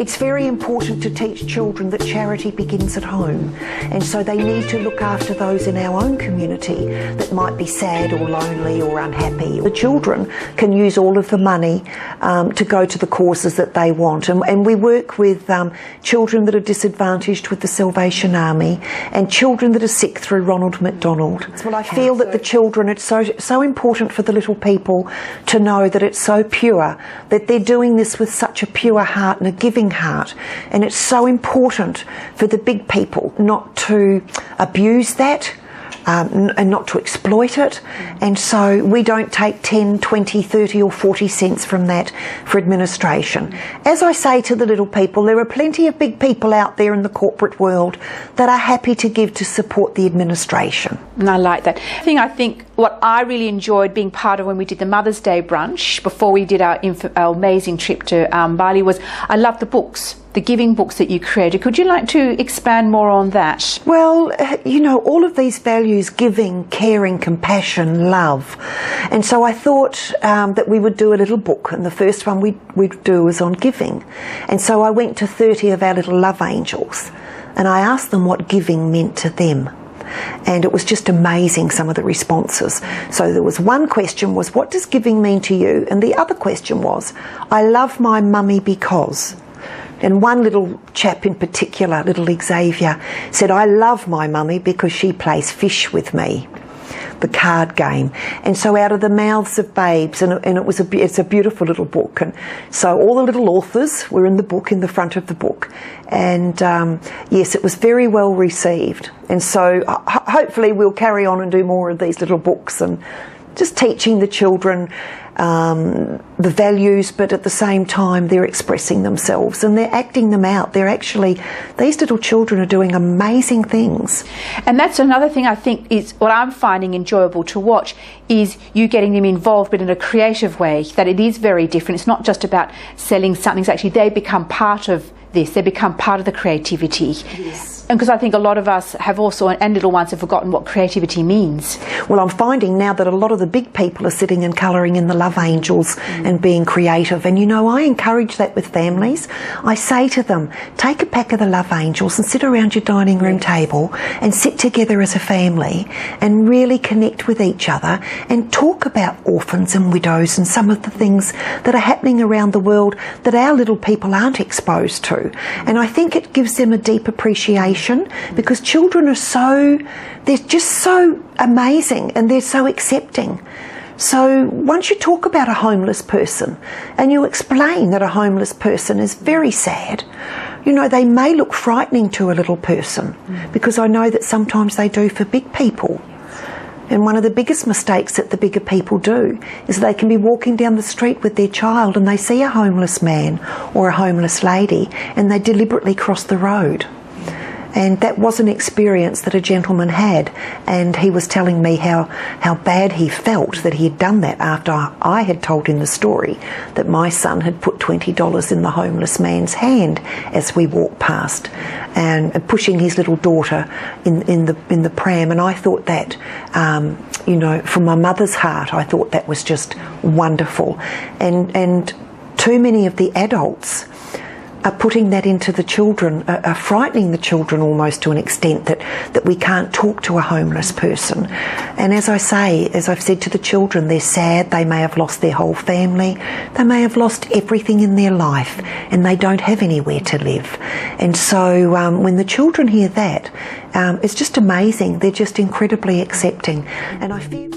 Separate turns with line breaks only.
It's very important to teach children that charity begins at home, and so they need to look after those in our own community that might be sad or lonely or unhappy. The children can use all of the money to go to the causes that they want, and we work with children that are disadvantaged with the Salvation Army and children that are sick through Ronald McDonald. Well, I feel that the children, it's so important for the little people to know that it's so pure, that they're doing this with such a pure heart and a giving heart, and it's so important for the big people not to abuse that and not to exploit it. And so we don't take 10, 20, 30 or 40 cents from that for administration. As I say to the little people, there are plenty of big people out there in the corporate world that are happy to give to support the administration.
And I like that. I think what I really enjoyed being part of when we did the Mother's Day brunch, before we did our amazing trip to Bali, was I love the books, the giving books that you created. Could you like to expand more on that? Well,
you know, all of these values, giving, caring, compassion, love. And so I thought that we would do a little book, and the first one we'd do was on giving. And so I went to 30 of our little love angels, and I asked them what giving meant to them. And it was just amazing, some of the responses. So there was one question was, what does giving mean to you? And the other question was, I love my mummy because. And one little chap in particular, little Xavier, said, I love my mummy because she plays fish with me, the card game. And so out of the mouths of babes, and it's a beautiful little book. And so all the little authors were in the book, in the front of the book. And yes, it was very well received. And so hopefully we'll carry on and do more of these little books and just teaching the children the values, but at the same time they're expressing themselves and they're acting them out. These little children are doing amazing things.
And that's another thing I think is what I'm finding enjoyable to watch, is you getting them involved, but in a creative way, that it is very different. It's not just about selling something, it's actually they become part of this, they become part of the creativity.
Yes.
And because I think a lot of us have also, and little ones have forgotten what creativity means.
Well, I'm finding now that a lot of the big people are sitting and colouring in the love angels and being creative. And you know, I encourage that with families. I say to them, take a pack of the love angels and sit around your dining room table and sit together as a family and really connect with each other and talk about orphans and widows and some of the things that are happening around the world that our little people aren't exposed to. And I think it gives them a deep appreciation, because children are they're just so amazing and they're so accepting. So once you talk about a homeless person and you explain that a homeless person is very sad, you know, they may look frightening to a little person, because I know that sometimes they do for big people. And one of the biggest mistakes that the bigger people do is they can be walking down the street with their child and they see a homeless man or a homeless lady and they deliberately cross the road. And that was an experience that a gentleman had, and he was telling me how bad he felt that he had done that after I had told him the story that my son had put $20 in the homeless man's hand as we walked past, and pushing his little daughter in the pram. And I thought that, you know, from my mother's heart, I thought that was just wonderful. And too many of the adults are putting that into the children, are frightening the children almost to an extent that we can't talk to a homeless person. And as I say, as I've said to the children, they're sad, they may have lost their whole family, they may have lost everything in their life, and they don't have anywhere to live. And so when the children hear that, it's just amazing. They're just incredibly accepting. And I feel